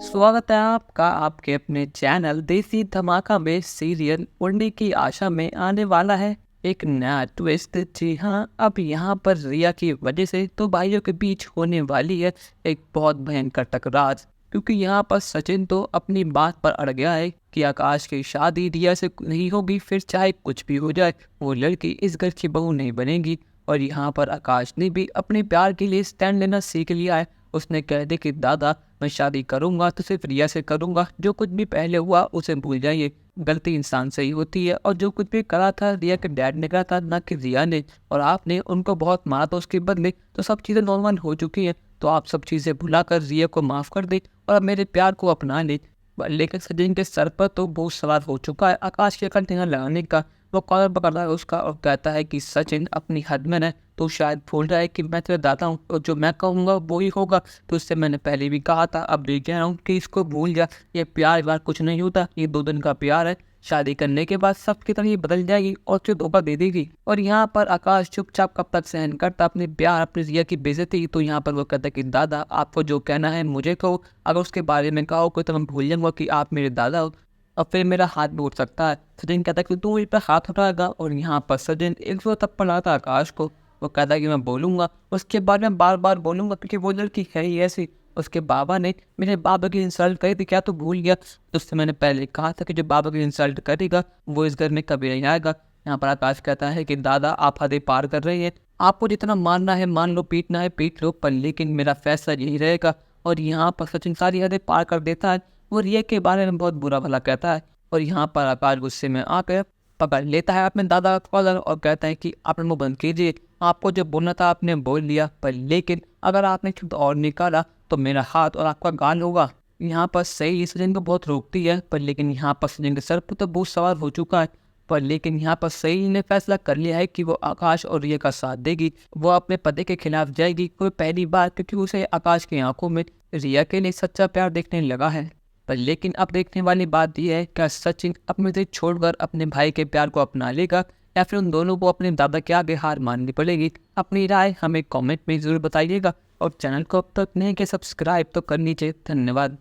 स्वागत है आपका आपके अपने चैनल देसी धमाका में सीरियल उड़ने की आशा में आने वाला है एक नया ट्विस्ट। जी हाँ, अब यहाँ पर रिया की वजह से तो भाइयों के बीच होने वाली है एक बहुत भयंकर टकरार, क्योंकि यहाँ पर सचिन तो अपनी बात पर अड़ गया है कि आकाश की शादी रिया से नहीं होगी, फिर चाहे कुछ भी हो जाए वो लड़की इस घर की बहू नहीं बनेगी। और यहाँ पर आकाश ने भी अपने प्यार के लिए स्टैंड लेना सीख लिया है। उसने कह दिया कि दादा मैं शादी करूंगा तो सिर्फ रिया से करूंगा, जो कुछ भी पहले हुआ उसे भूल जाइए। गलती इंसान से ही होती है और जो कुछ भी करा था रिया के डैड ने करा था, ना कि रिया ने। और आपने उनको बहुत मारा था उसके बदले, तो सब चीज़ें नॉर्मल हो चुकी हैं। तो आप सब चीज़ें भुलाकर रिया को माफ़ कर दे और अब मेरे प्यार को अपना ले। लेकिन सचिन के सर पर तो बहुत सवार हो चुका है आकाश के कंटेनर लगाने का। वो कॉलर पकड़ता है उसका और कहता है कि सचिन अपनी हद में है, तो शायद भूल रहा है कि मैं तेरा दादा हूँ और जो मैं कहूँगा वो ही होगा। तो इससे मैंने पहले भी कहा था, अब भी कह रहा हूँ कि इसको भूल जा। ये प्यार व्यार कुछ नहीं होता, ये 2 दिन का प्यार है। शादी करने के बाद सबकी तरह ये बदल जाएगी और फिर धोखा दे देगी। और यहाँ पर आकाश चुपचाप कब तक सहन करता अपने प्यार अपनी रिया की बेइज्जती। तो यहाँ पर वो कहता है कि दादा आपको जो कहना है मुझे कहो, अगर उसके बारे में कहो कोई तो मैं भूल जाऊंगा कि आप मेरे दादा हो और फिर मेरा हाथ भी उठ सकता है। सचिन कहता है कि तू मेरे पे हाथ उठाएगा और यहाँ पर सचिन एक दो थप्पड़ लाता आकाश को। वो कहता है कि मैं बोलूँगा, उसके बाद मैं बार बार बोलूँगा क्योंकि वो लड़की है ही ऐसी। उसके बाबा ने मेरे बाबा की इंसल्ट करी थी, क्या तू भूल गया? तो उससे मैंने पहले कहा था कि जो बाबा की इंसल्ट करेगा वो इस घर में कभी नहीं आएगा। यहाँ पर आकाश कहता है कि दादा आप हदें पार कर रहे हैं, आपको जितना मानना है मान लो, पीटना है पीट लो, पर लेकिन मेरा फैसला यही रहेगा। और यहाँ पर सचिन सारी हदें पार कर देता है। वो रिया के बारे में बहुत बुरा भला कहता है और यहाँ पर आकाश गुस्से में आकर पकड़ लेता है अपने दादा का कॉलर और कहता है कि आपने मुँह बंद कीजिए, आपको जो बोलना था आपने बोल लिया, पर लेकिन अगर आपने शब्द और निकाला तो मेरा हाथ और आपका गाल होगा। यहाँ पर सही सचिन को बहुत रोकती है, पर लेकिन यहाँ पर सचिन के सर पर तो बहुत सवार हो चुका है। पर लेकिन यहाँ पर सही ने फैसला कर लिया है कि वो आकाश और रिया का साथ देगी, वो अपने पति के खिलाफ जाएगी। कोई पहली बार, क्योंकि उसे आकाश की आंखों में रिया के लिए सच्चा प्यार देखने लगा है। पर लेकिन अब देखने वाली बात यह है, क्या सचिन अपने से छोड़कर अपने भाई के प्यार को अपना लेगा या फिर उन दोनों को अपने दादा के आगे हार माननी पड़ेगी? अपनी राय हमें कमेंट में ज़रूर बताइएगा और चैनल को अब तक नहीं किया सब्सक्राइब तो कर लीजिए। धन्यवाद।